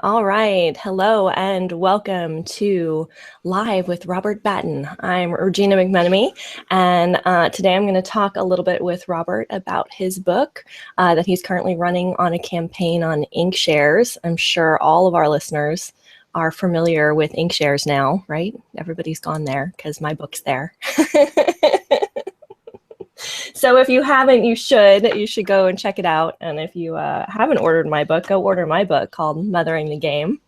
All right. Hello and welcome to Live with Robert Batten. I'm Regina McMenemy, and today I'm going to talk a little bit with Robert about his book that he's currently running on a campaign on Inkshares. I'm sure all of our listeners are familiar with Inkshares now, right? Everybody's gone there because my book's there. So if you haven't, you should. You should go and check it out. And if you haven't ordered my book, go order my book called Mothering the Game.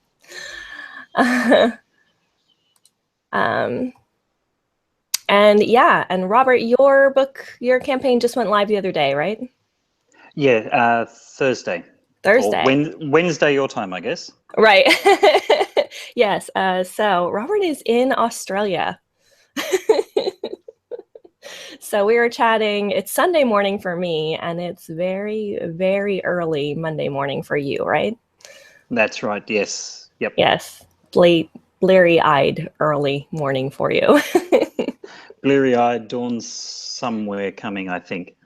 um, and Robert, your book, your campaign just went live the other day, right? Yeah, Thursday. Or Thursday. Wednesday your time, I guess. Right. Yes. So Robert is in Australia. So we were chatting. It's Sunday morning for me, and it's very, very early Monday morning for you, right? That's right, yes. Yep. Yes. Bleary-eyed early morning for you. Bleary-eyed, dawn's somewhere coming, I think.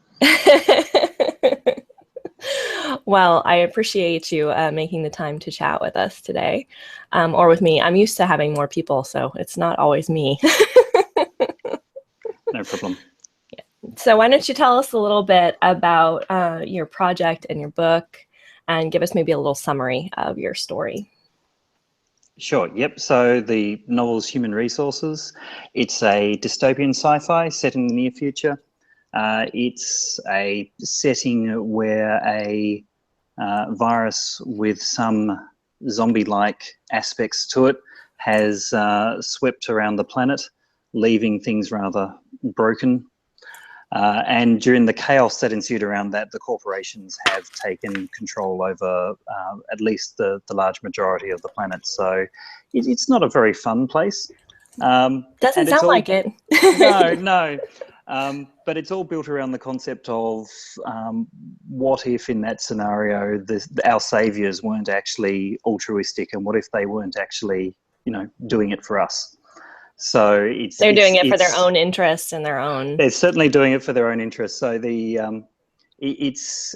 Well, I appreciate you making the time to chat with us today, or with me. I'm used to having more people, so it's not always me. No problem. So why don't you tell us a little bit about your project and your book, and give us maybe a little summary of your story. Sure, yep. So the novel's Human Resources. It's a dystopian sci-fi set in the near future. It's a setting where a virus with some zombie-like aspects to it has swept around the planet, leaving things rather broken. And during the chaos that ensued around that, the corporations have taken control over at least the large majority of the planet. So it's not a very fun place. Doesn't sound like it. No. But it's all built around the concept of what if in that scenario our saviors weren't actually altruistic, and what if they weren't actually, doing it for us? So they're doing it for their own interests and their own. They're certainly doing it for their own interests. So it's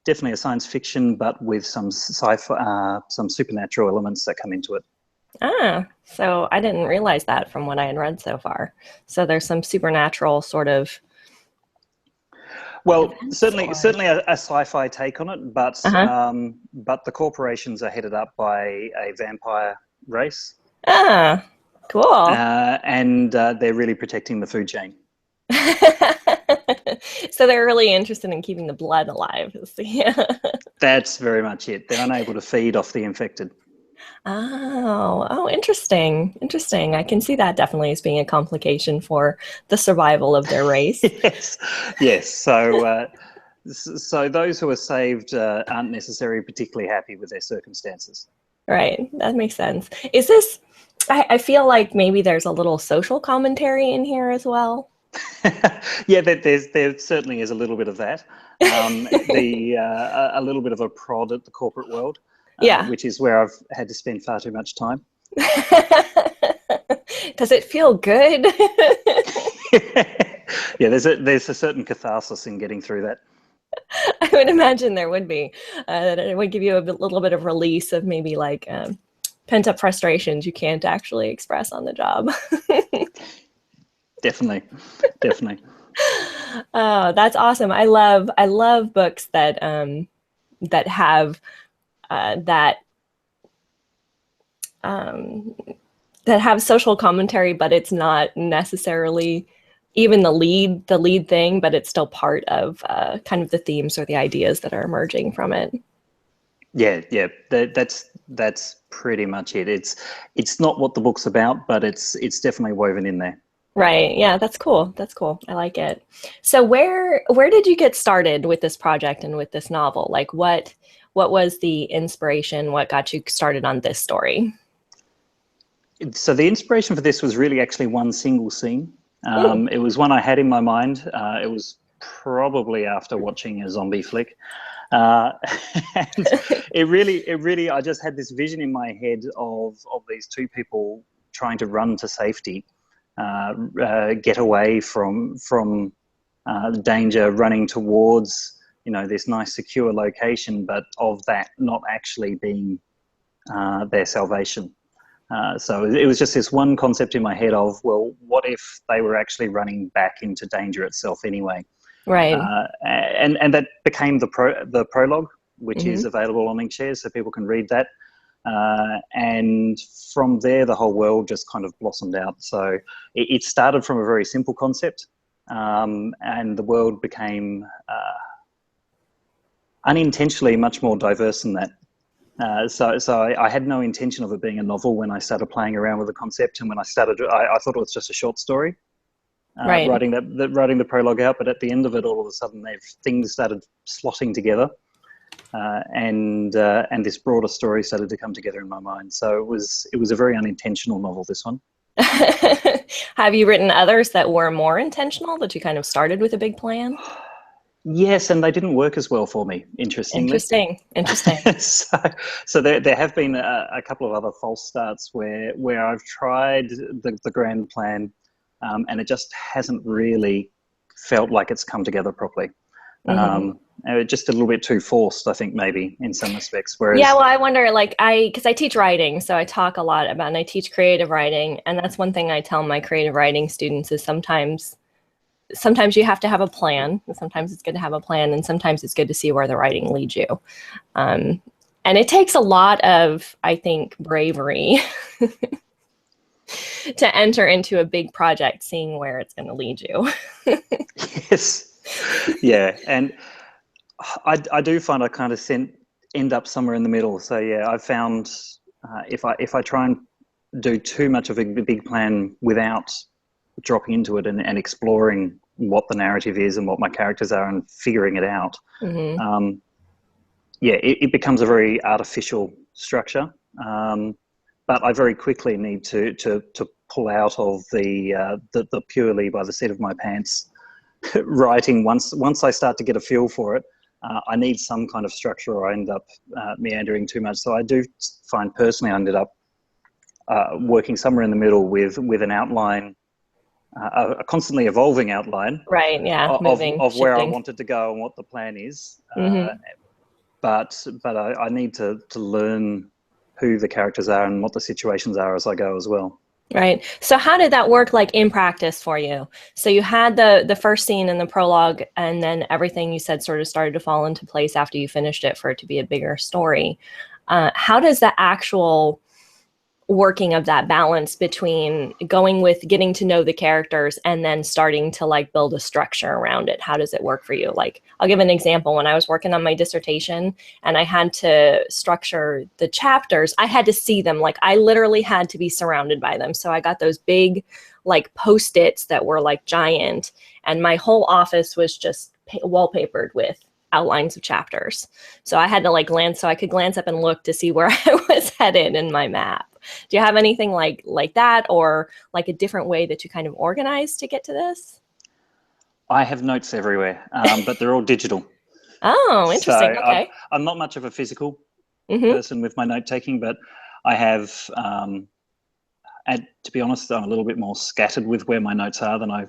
definitely a science fiction, but with some sci-fi, some supernatural elements that come into it. So I didn't realize that from what I had read so far. So there's some supernatural sort of. Well, certainly a sci-fi take on it, but the corporations are headed up by a vampire race. Cool. And they're really protecting the food chain. So they're really interested in keeping the blood alive. That's very much it. They're unable to feed off the infected. Oh, interesting. Interesting. I can see that definitely as being a complication for the survival of their race. Yes. So those who are saved aren't necessarily particularly happy with their circumstances. Right. That makes sense. Is this, I feel like maybe there's a little social commentary in here as well. Yeah, there certainly is a little bit of that. A little bit of a prod at the corporate world. Yeah. Which is where I've had to spend far too much time. Does it feel good? Yeah, there's a certain catharsis in getting through that. I would imagine there would be. It would give you a little bit of release of maybe like pent-up frustrations you can't actually express on the job. Definitely. Oh, that's awesome. I love books that have that have social commentary, but it's not necessarily even the lead thing, but it's still part of kind of the themes or the ideas that are emerging from it. Yeah. That's pretty much it. It's not what the book's about, but it's definitely woven in there. Right. Yeah, that's cool. I like it. So where did you get started with this project and with this novel? Like what was the inspiration? What got you started on this story? So the inspiration for this was really actually one single scene. It was one I had in my mind. It was probably after watching a zombie flick. And it really, I just had this vision in my head of these two people trying to run to safety, get away from danger, running towards, this nice secure location, but of that not actually being their salvation. So it was just this one concept in my head of, well, what if they were actually running back into danger itself anyway? Right. And that became the prologue, which Mm-hmm. is available on Inkshares, so people can read that. And from there, the whole world just kind of blossomed out. So it started from a very simple concept, and the world became unintentionally much more diverse than that. So I had no intention of it being a novel when I started playing around with the concept, and when I started, I thought it was just a short story. Right. Writing the prologue out, but at the end of it, all of a sudden, things started slotting together, and this broader story started to come together in my mind. So it was a very unintentional novel, this one. Have you written others that were more intentional, that you kind of started with a big plan? Yes, and they didn't work as well for me, interestingly. Interesting. So there have been a couple of other false starts where I've tried the grand plan, and it just hasn't really felt like it's come together properly. Mm-hmm. Just a little bit too forced, I think, maybe in some respects. Yeah, Whereas, well, I wonder, like, because I teach writing, so I talk a lot about, and I teach creative writing, and that's one thing I tell my creative writing students is sometimes you have to have a plan, and sometimes it's good to have a plan, and sometimes it's good to see where the writing leads you. Um, and it takes a lot of, I think, bravery to enter into a big project, seeing where it's going to lead you. yes, yeah, and I do find I kind of end up somewhere in the middle. So yeah, I've found if I try and do too much of a big plan without dropping into it and exploring what the narrative is and what my characters are and figuring it out, Mm-hmm. yeah, it becomes a very artificial structure. But I very quickly need to pull out of the purely by the seat of my pants writing. Once I start to get a feel for it, I need some kind of structure, or I end up meandering too much. So I do find personally I ended up working somewhere in the middle with an outline, a constantly evolving outline Right. Yeah. Moving, of where I shifting. wanted to go and what the plan is. Mm-hmm. But I need to learn who the characters are and what the situations are as I go as well. Right. So how did that work like in practice for you? So you had the first scene in the prologue, and then everything you said sort of started to fall into place after you finished it for it to be a bigger story. How does the actual working of that balance between going with getting to know the characters and then starting to like build a structure around it, how does it work for you? Like, I'll give an example. When I was working on my dissertation and I had to structure the chapters, I had to see them. Like, I literally had to be surrounded by them. So I got those big like post-its that were like giant, and my whole office was just wallpapered with outlines of chapters. So I had to like glance, so I could glance up and look to see where I was headed in my map. Do you have anything like that, or like a different way that you kind of organize to get to this? I have notes everywhere, but they're all digital. Oh, So interesting. Okay. I'm not much of a physical Mm-hmm. person with my note taking, but I have, and to be honest, I'm a little bit more scattered with where my notes are than I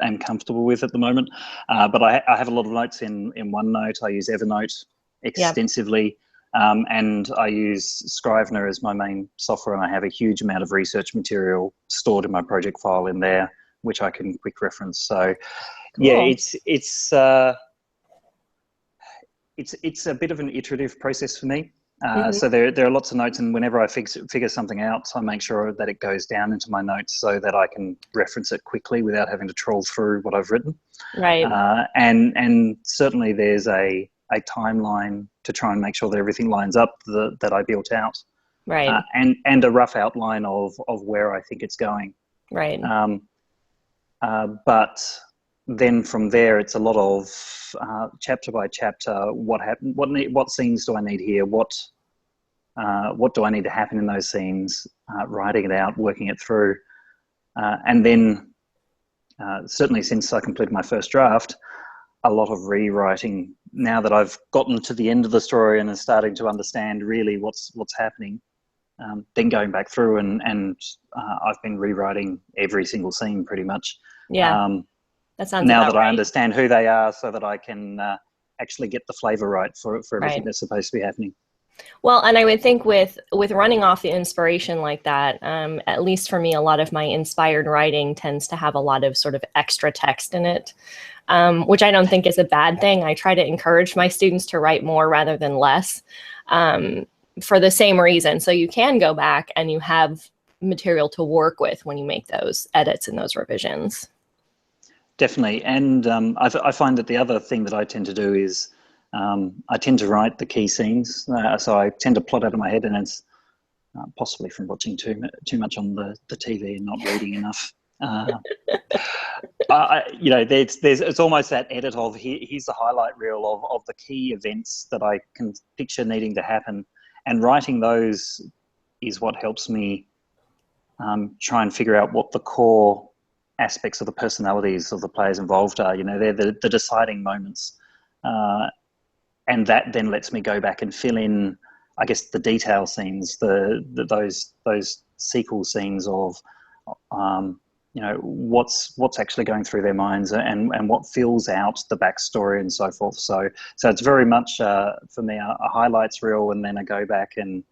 am comfortable with at the moment. But I have a lot of notes in OneNote. I use Evernote Yep. extensively. And I use Scrivener as my main software, and I have a huge amount of research material stored in my project file in there, which I can quick reference. So, yeah, Cool. it's a bit of an iterative process for me. Mm-hmm. So there are lots of notes, and whenever I figure something out, I make sure that it goes down into my notes so that I can reference it quickly without having to troll through what I've written. Right. And certainly there's a timeline to try and make sure that everything lines up that I built out, Right. and a rough outline of where I think it's going. Right. But then from there, it's a lot of chapter by chapter. What happened? What scenes do I need here? What do I need to happen in those scenes? Writing it out, working it through, and then certainly since I completed my first draft, a lot of rewriting. Now that I've gotten to the end of the story and are starting to understand really what's happening, then going back through and I've been rewriting every single scene pretty much. Yeah. That sounds Now about that I right. understand who they are, so that I can actually get the flavour right for everything Right. that's supposed to be happening. Well, and I would think with running off the inspiration like that, at least for me, a lot of my inspired writing tends to have a lot of sort of extra text in it, which I don't think is a bad thing. I try to encourage my students to write more rather than less, um, for the same reason. So you can go back and you have material to work with when you make those edits and those revisions. Definitely. And I find that the other thing that I tend to do is I tend to write the key scenes. So I tend to plot out in my head, and it's possibly from watching too much on the TV and not reading enough. It's almost that edit of here's the highlight reel of the key events that I can picture needing to happen, and writing those is what helps me try and figure out what the core aspects of the personalities of the players involved are. They're the deciding moments, and that then lets me go back and fill in, I guess, the detail scenes, those sequel scenes of what's actually going through their minds, and what fills out the backstory and so forth. So it's very much for me a highlights reel, and then I go back and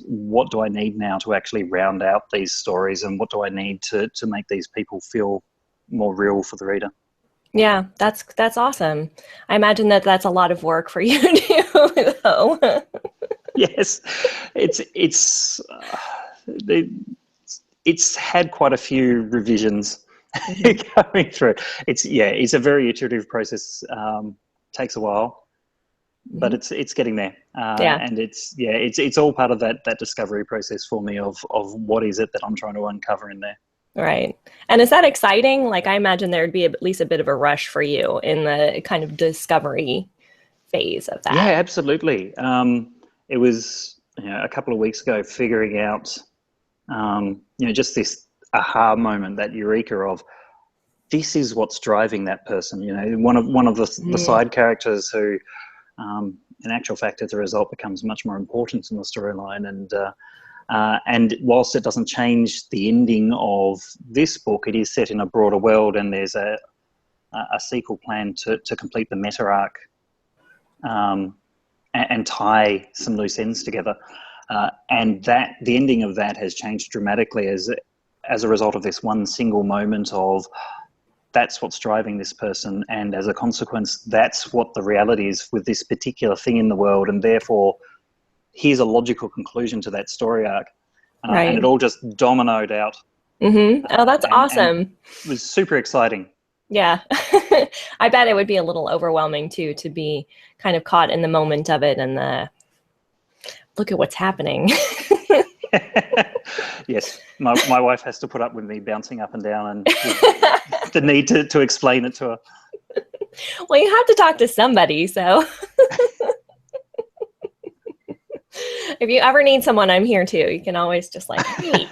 what do I need now to actually round out these stories, and what do I need to make these people feel more real for the reader? Yeah, that's awesome. I imagine that that's a lot of work for you to do, though. Yes, it's had quite a few revisions going through. It's a very iterative process. Takes a while, but it's getting there. And it's all part of that discovery process for me of what is it that I'm trying to uncover in there. Right. And is that exciting? Like, I imagine there'd be at least a bit of a rush for you in the kind of discovery phase of that. Yeah, absolutely. It was a couple of weeks ago figuring out, just this aha moment, that eureka of this is what's driving that person. One of the side characters who, in actual fact, as a result, becomes much more important in the storyline. And whilst it doesn't change the ending of this book, it is set in a broader world, and there's a sequel plan to complete the meta arc, and tie some loose ends together. And that the ending of that has changed dramatically as a result of this one single moment of that's what's driving this person, and as a consequence, that's what the reality is with this particular thing in the world, and therefore here's a logical conclusion to that story arc. Right. And it all just dominoed out. Oh, that's awesome. And it was super exciting. Yeah. I bet it would be a little overwhelming too, to be kind of caught in the moment of it and look at what's happening. Yes, my wife has to put up with me bouncing up and down and the need to explain it to her. Well, you have to talk to somebody, so if you ever need someone, I'm here too. You can always just like, hey.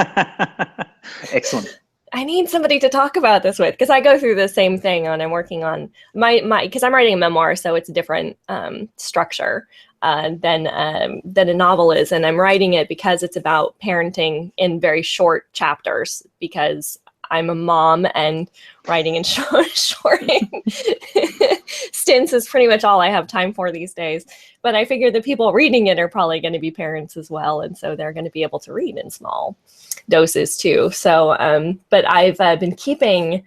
Excellent. I need somebody to talk about this with, because I go through the same thing when I'm working on my because I'm writing a memoir, so it's a different structure than a novel is, and I'm writing it because it's about parenting in very short chapters, because I'm a mom and writing in short stints is pretty much all I have time for these days. But I figure the people reading it are probably going to be parents as well, and so they're going to be able to read in small doses too. So, but I've been keeping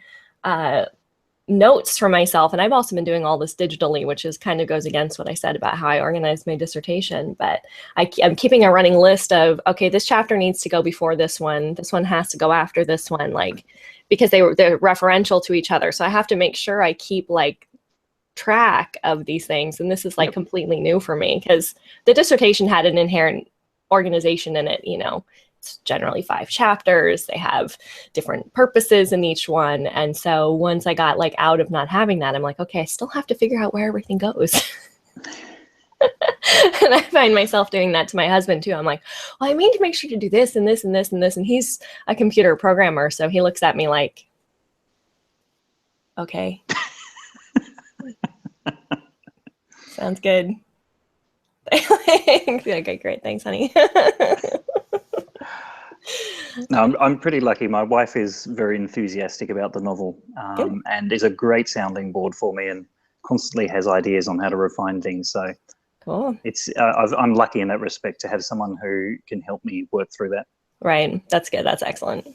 notes for myself, and I've also been doing all this digitally, which is kind of goes against what I said about how I organized my dissertation. But I'm keeping a running list of, okay, this chapter needs to go before this one has to go after this one, like, because they're referential to each other. So I have to make sure I keep like track of these things. And this is like completely new for me, because the dissertation had an inherent organization in it. It's generally 5 chapters. They have different purposes in each one. And so once I got like out of not having that, I'm like, okay, I still have to figure out where everything goes. And I find myself doing that to my husband too. I'm like, well, I mean to make sure to do this and this and this and this. And he's a computer programmer. So he looks at me like, okay. Sounds good. Okay, great. Thanks, honey. No, I'm pretty lucky. My wife is very enthusiastic about the novel, and is a great sounding board for me, and constantly has ideas on how to refine things. So Cool. I'm lucky in that respect to have someone who can help me work through that. Right. That's good. That's excellent.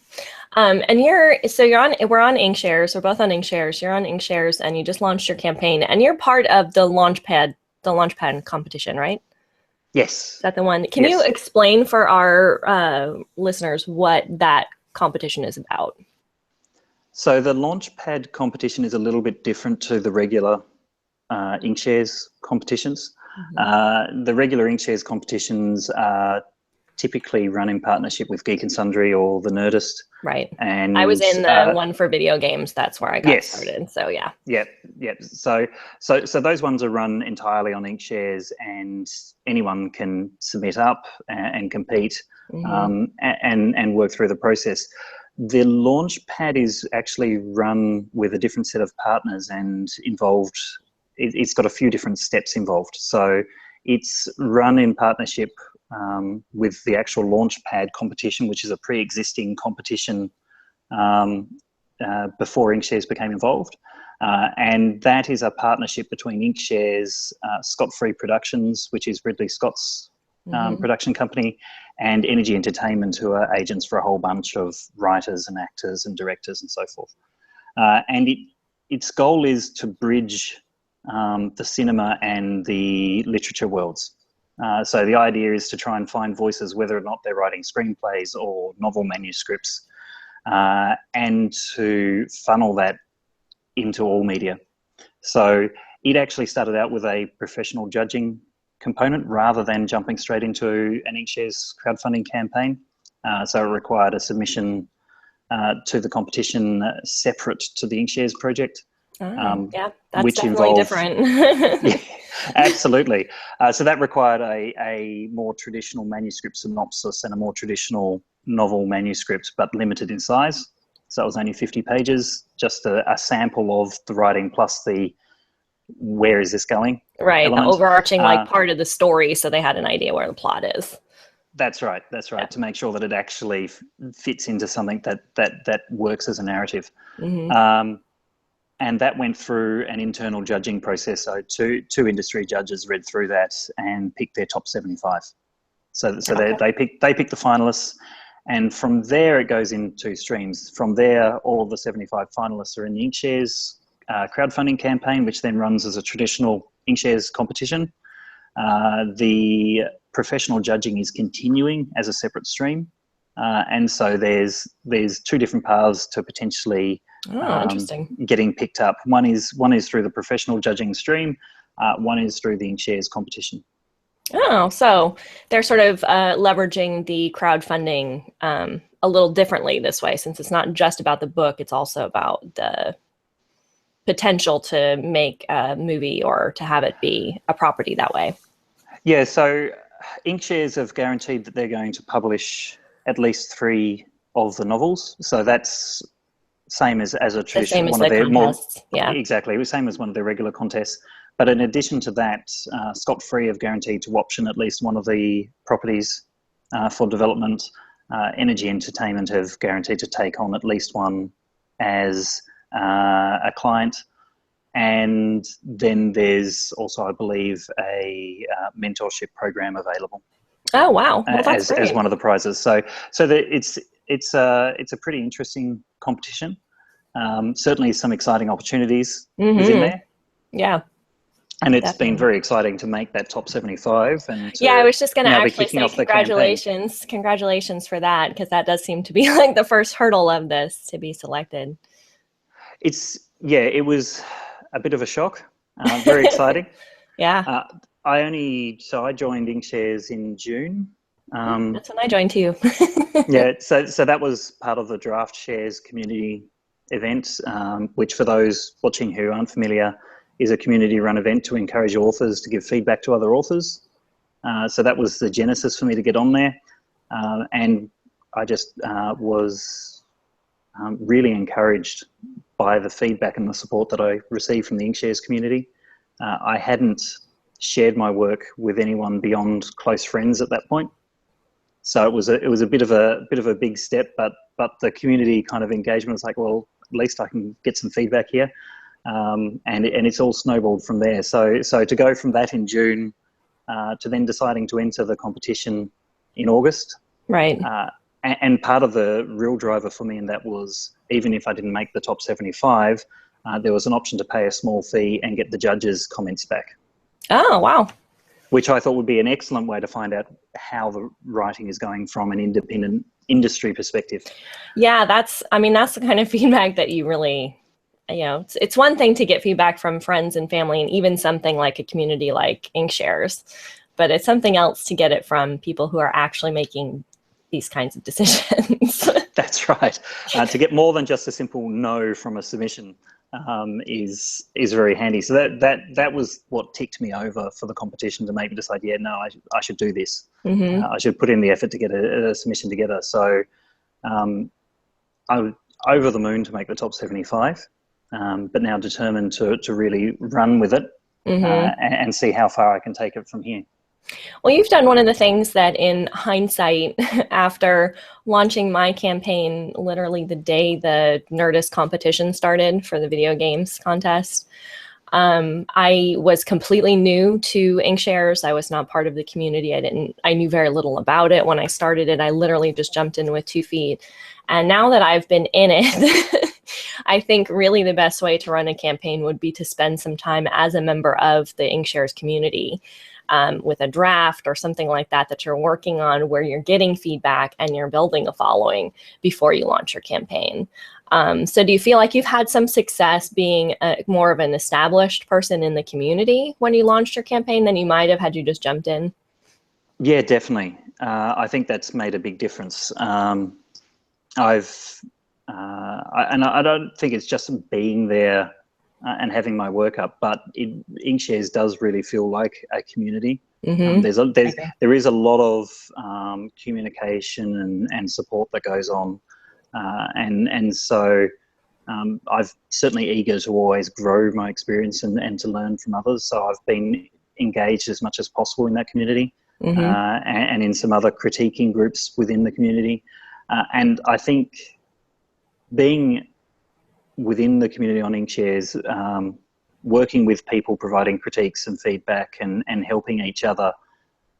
And we're on Inkshares. We're both on Inkshares. You're on Inkshares and you just launched your campaign and you're part of the Launchpad competition, right? Yes. Is that the one? Can you explain for our listeners what that competition is about? So the Launchpad competition is a little bit different to the regular Inkshares competitions. The regular Inkshares competitions are typically run in partnership with Geek and Sundry or The Nerdist. Right. And I was in the one for video games. That's where I got started. So yeah. Yep. So those ones are run entirely on Inkshares, and anyone can submit up and compete and work through the process. The Launchpad is actually run with a different set of partners and involved. It's got a few different steps involved. So it's run in partnership with the actual Launchpad competition, which is a pre-existing competition before Inkshares became involved. And that is a partnership between Inkshares, Scott-Free Productions, which is Ridley Scott's production company, and Energy Entertainment, who are agents for a whole bunch of writers and actors and directors and so forth. And its goal is to bridge the cinema and the literature worlds. So the idea is to try and find voices, whether or not they're writing screenplays or novel manuscripts, and to funnel that into all media. So it actually started out with a professional judging component rather than jumping straight into an Inkshares crowdfunding campaign. So it required a submission to the competition separate to the Inkshares project. Yeah, that's which definitely different. Yeah, absolutely. So that required a more traditional manuscript synopsis and a more traditional novel manuscript, but limited in size. So it was only 50 pages, just a sample of the writing plus the where is this going? Right, element. the overarching part of the story, so they had an idea where the plot is. That's right. Yeah. To make sure that it actually fits into something that works as a narrative. And that went through an internal judging process. So two industry judges read through that and picked their top 75. So they picked the finalists, and from there it goes in two streams. From there, all of the 75 finalists are in the Inkshares crowdfunding campaign, which then runs as a traditional Inkshares competition. The professional judging is continuing as a separate stream, and so there's two different paths to potentially interesting. getting picked up. One is through the professional judging stream. One is through the Inkshares competition. Oh, so they're sort of leveraging the crowdfunding a little differently this way, since it's not just about the book, it's also about the potential to make a movie or to have it be a property that way. Yeah, so Inkshares have guaranteed that they're going to publish at least 3 of the novels. So that's same as a traditional one of their contests. Yeah, exactly. It was same as one of their regular contests. But in addition to that, Scott-Free have guaranteed to option at least one of the properties for development. Energy Entertainment have guaranteed to take on at least one as a client. And then there's also, I believe, a mentorship program available. Oh wow! Well, that's great. As one of the prizes. So it's a pretty interesting competition. Certainly some exciting opportunities within there. Yeah. And it's been very exciting to make that top 75. And I was just going to actually say congratulations. Congratulations for that, because that does seem to be like the first hurdle of this to be selected. It was a bit of a shock. Very exciting. Yeah. I joined Inkshares in June. That's when I joined too. Yeah, so that was part of the Draft Shares community event, which for those watching who aren't familiar, is a community-run event to encourage authors to give feedback to other authors. So that was the genesis for me to get on there. And I just was really encouraged by the feedback and the support that I received from the Inkshares community. I hadn't shared my work with anyone beyond close friends at that point. So it was a bit of a big step, but the community kind of engagement was like, well, at least I can get some feedback here. And it's all snowballed from there. So to go from that in June to then deciding to enter the competition in August. Right. And part of the real driver for me in that was, even if I didn't make the top 75, there was an option to pay a small fee and get the judges' comments back. Oh, wow. Which I thought would be an excellent way to find out how the writing is going from an independent industry perspective. Yeah, that's the kind of feedback that you really, it's one thing to get feedback from friends and family and even something like a community like Inkshares, but it's something else to get it from people who are actually making these kinds of decisions. That's right. To get more than just a simple no from a submission is very handy. So that was what ticked me over for the competition to make me decide, yeah, no, I should do this. I should put in the effort to get a submission together. So I was over the moon to make the top 75, but now determined to really run with it and see how far I can take it from here. Well, you've done one of the things that in hindsight, after launching my campaign literally the day the Nerdist competition started for the video games contest, I was completely new to Inkshares. I was not part of the community. I knew very little about it. When I started it, I literally just jumped in with 2 feet. And now that I've been in it, I think really the best way to run a campaign would be to spend some time as a member of the Inkshares community. With a draft or something like that you're working on, where you're getting feedback and you're building a following before you launch your campaign. So do you feel like you've had some success being more of an established person in the community when you launched your campaign than you might have had you just jumped in? Yeah, definitely. I think that's made a big difference. I don't think it's just being there and having my work up, but Inkshares does really feel like a community. There is a lot of communication and support that goes on, and so I've certainly eager to always grow my experience and to learn from others. So I've been engaged as much as possible in that community, and in some other critiquing groups within the community, and I think being within the community on Inkshares, working with people, providing critiques and feedback and helping each other,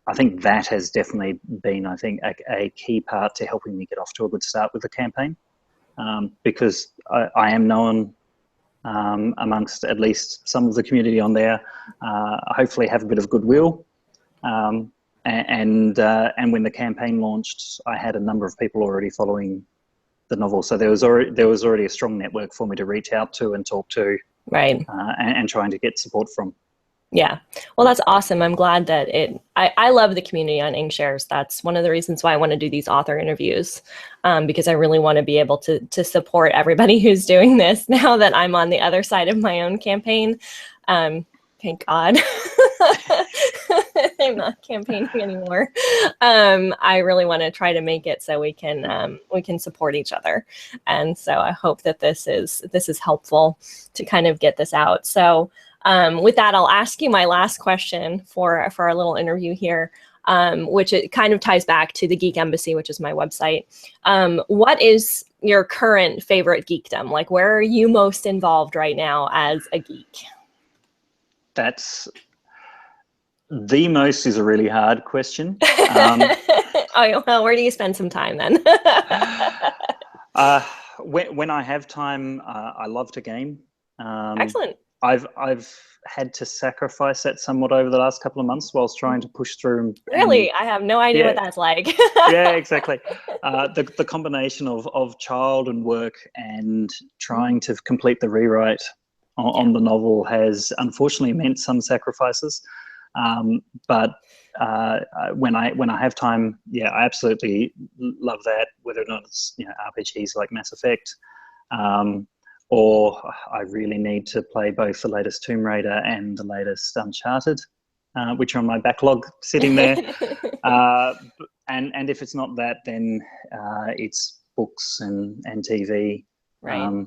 I think that has definitely been, a key part to helping me get off to a good start with the campaign, because I am known amongst at least some of the community on there. Hopefully have a bit of goodwill. And when the campaign launched, I had a number of people already following the novel, so there was already a strong network for me to reach out to and talk to, right, and trying to get support from. Yeah, well, that's awesome. I'm glad that I love the community on Inkshares. That's one of the reasons why I want to do these author interviews, because I really want to be able to support everybody who's doing this now that I'm on the other side of my own campaign. Thank God. I'm not campaigning anymore. I really want to try to make it so we can support each other, and so I hope that this is helpful to kind of get this out. So with that, I'll ask you my last question for our little interview here, which it kind of ties back to the Geek Embassy, which is my website. What is your current favorite geekdom? Like, where are you most involved right now as a geek? That's the most is a really hard question. Oh, well, where do you spend some time then? When I have time, I love to game. Excellent. I've had to sacrifice that somewhat over the last couple of months whilst trying to push through. Really? I have no idea what that's like. Yeah, exactly. The combination of child and work and trying to complete the rewrite on the novel has unfortunately meant some sacrifices. But when I have time, yeah, I absolutely love that, whether or not it's RPGs like Mass Effect, or I really need to play both the latest Tomb Raider and the latest Uncharted, which are on my backlog sitting there. And if it's not that, then it's books and TV. Right.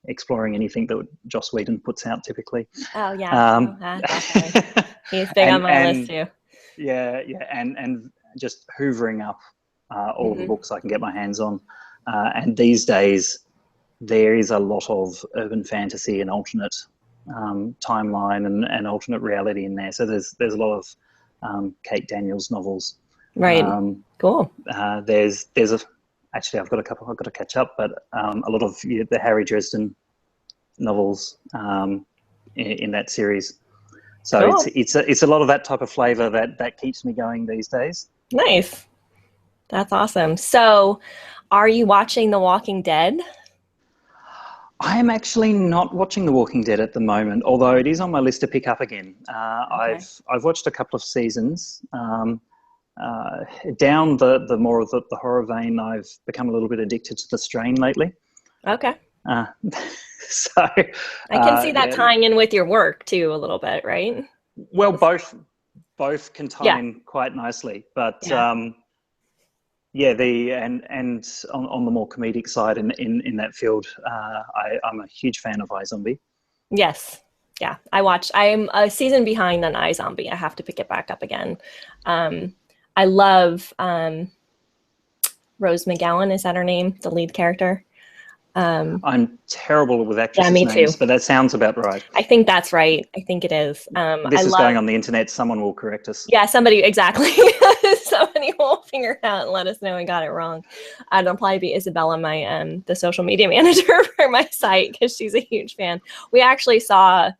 Exploring anything that Joss Whedon puts out typically. Oh yeah, definitely. He's big on my list too. Yeah, and just hoovering up all of the books I can get my hands on. And these days, there is a lot of urban fantasy and alternate timeline and alternate reality in there. So there's a lot of Kate Daniels novels. Right. Cool. There's a actually I've got a couple I've got to catch up, but a lot of the Harry Dresden novels in that series. So Cool. it's a lot of that type of flavor that keeps me going these days. Nice. That's awesome. So, are you watching The Walking Dead? I am actually not watching The Walking Dead at the moment, although it is on my list to pick up again. Okay. I've watched a couple of seasons. Down the more of the horror vein, I've become a little bit addicted to The Strain lately. Okay. Uh, so I can see that yeah, tying in with your work too a little bit, right? well, both can tie Yeah. in quite nicely, but Yeah. yeah, and on the more comedic side in that field, I'm a huge fan of iZombie. Yes. Yeah. I'm a season behind on iZombie. I have to pick it back up again. I love Rose McGowan, is that her name? The lead character? I'm terrible with Yeah, actresses' me too. names, but that sounds about right. I think that's right. I think it is. I This is love, going on the internet. Someone will correct us. yeah, somebody, exactly. Somebody will figure it out and let us know I got it wrong. It'll probably be Isabella, my the social media manager for my site, because she's a huge fan. We actually saw,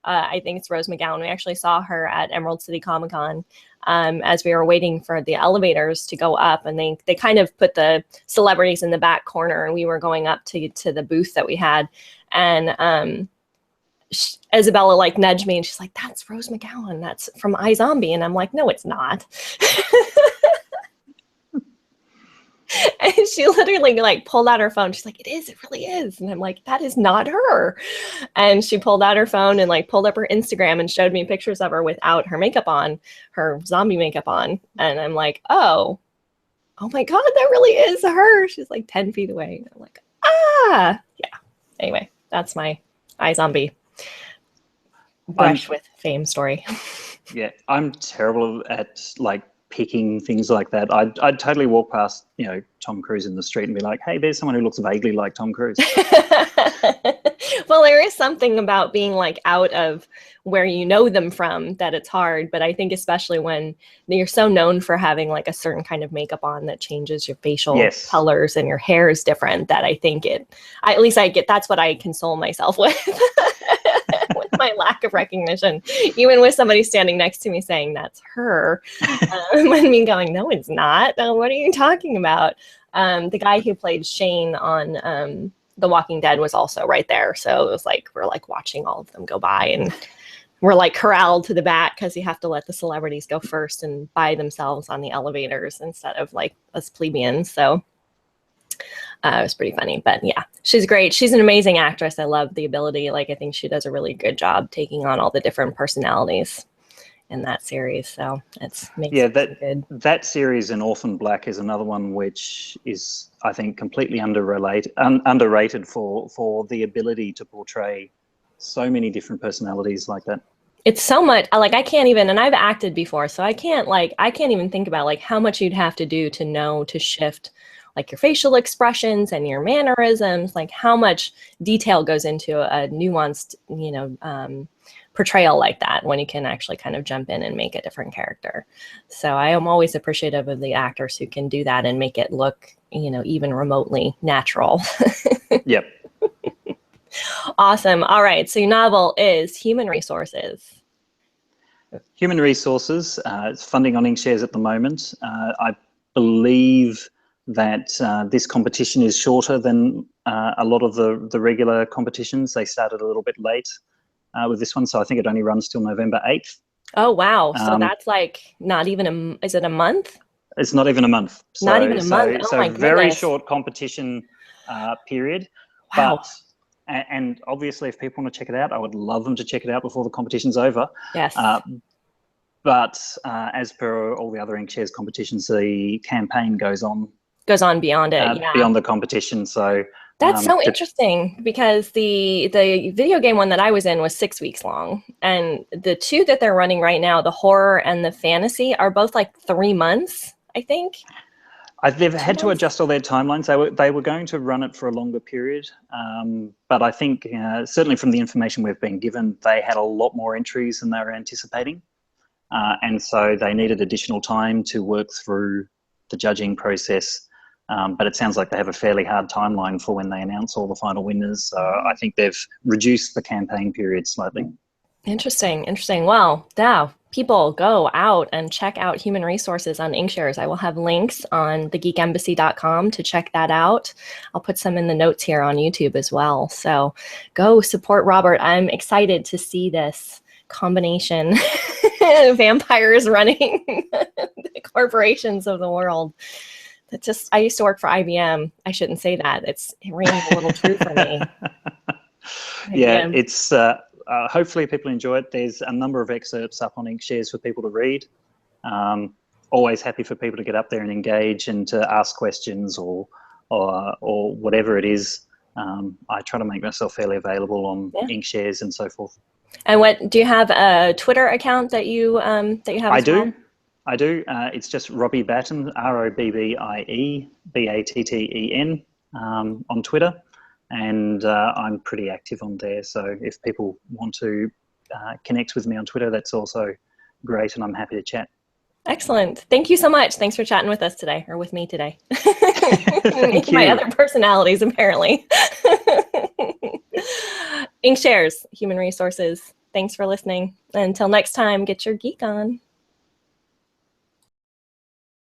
I think it's Rose McGowan. We actually saw her at Emerald City Comic Con as we were waiting for the elevators to go up, and they kind of put the celebrities in the back corner, and we were going up to the booth that we had, and Isabella like nudged me and she's like, "That's Rose McGowan. That's from iZombie." And I'm like, "No, it's not." And she literally like pulled out her phone. She's like, "It is. It really is." And I'm like, "That is not her." And she pulled out her phone and like pulled up her Instagram and showed me pictures of her without her makeup on, her zombie makeup on. And I'm like, oh my God, that really is her. She's like 10 feet away. And I'm like, yeah. Anyway, that's my iZombie brush with fame story. Yeah, I'm terrible at like picking things like that. I'd totally walk past, Tom Cruise in the street and be like, "Hey, there's someone who looks vaguely like Tom Cruise." Well, there is something about being like out of where you know them from that it's hard. But I think especially when you're so known for having like a certain kind of makeup on that changes your facial colors and your hair is different, that I think at least that's what I console myself with. With my lack of recognition, even with somebody standing next to me saying that's her, and me going, "No, it's not. What are you talking about?" The guy who played Shane on The Walking Dead was also right there, so it was like we're like watching all of them go by, and we're like corralled to the back because you have to let the celebrities go first and by themselves on the elevators instead of like us plebeians. So it was pretty funny, but yeah, she's great. She's an amazing actress. I love the ability. Like, I think she does a really good job taking on all the different personalities in that series. So makes it good. That series in Orphan Black is another one which is, I think, completely underrated for the ability to portray so many different personalities like that. It's so much, like, I can't even, and I've acted before, so I can't even think about like how much you'd have to do to know to shift like your facial expressions and your mannerisms, like how much detail goes into a nuanced, portrayal like that when you can actually kind of jump in and make a different character. So I am always appreciative of the actors who can do that and make it look, even remotely natural. Yep. Awesome. All right. So your novel is Human Resources. Human Resources. It's funding on Inkshares at the moment. I believe that this competition is shorter than a lot of the regular competitions. They started a little bit late with this one, so I think it only runs till November 8th. Oh, wow. So that's like not even is it a month? It's not even a month. Not even a month. Oh my goodness. Very short competition period. Wow. And obviously, if people want to check it out, I would love them to check it out before the competition's over. Yes. But as per all the other Inkshares competitions, the campaign goes on beyond it, beyond the competition. So that's so interesting, because the video game one that I was in was 6 weeks long, and the two that they're running right now, the horror and the fantasy, are both like 3 months, I think. They've had to adjust all their timelines. They were going to run it for a longer period, but I think certainly from the information we've been given, they had a lot more entries than they were anticipating. and so they needed additional time to work through the judging process. But it sounds like they have a fairly hard timeline for when they announce all the final winners. So I think they've reduced the campaign period slightly. Interesting. Well, people go out and check out human resources on Inkshares. I will have links on thegeekembassy.com to check that out. I'll put some in the notes here on YouTube as well. So go support Robert. I'm excited to see this combination vampires running the corporations of the world. I used to work for IBM. I shouldn't say that. It rings a little true for me. Yeah, it's hopefully people enjoy it. There's a number of excerpts up on Inkshares for people to read. Always happy for people to get up there and engage and to ask questions or whatever it is. I try to make myself fairly available on Inkshares and so forth. And do you have a Twitter account that you have? I do. It's just Robbie Batten, ROBBIE BATTEN on Twitter, and I'm pretty active on there. So if people want to connect with me on Twitter, that's also great, and I'm happy to chat. Excellent. Thank you so much. Thanks for chatting with us today, or with me today. Thank you. My other personalities, apparently. Inkshares, Human Resources. Thanks for listening. Until next time, get your geek on.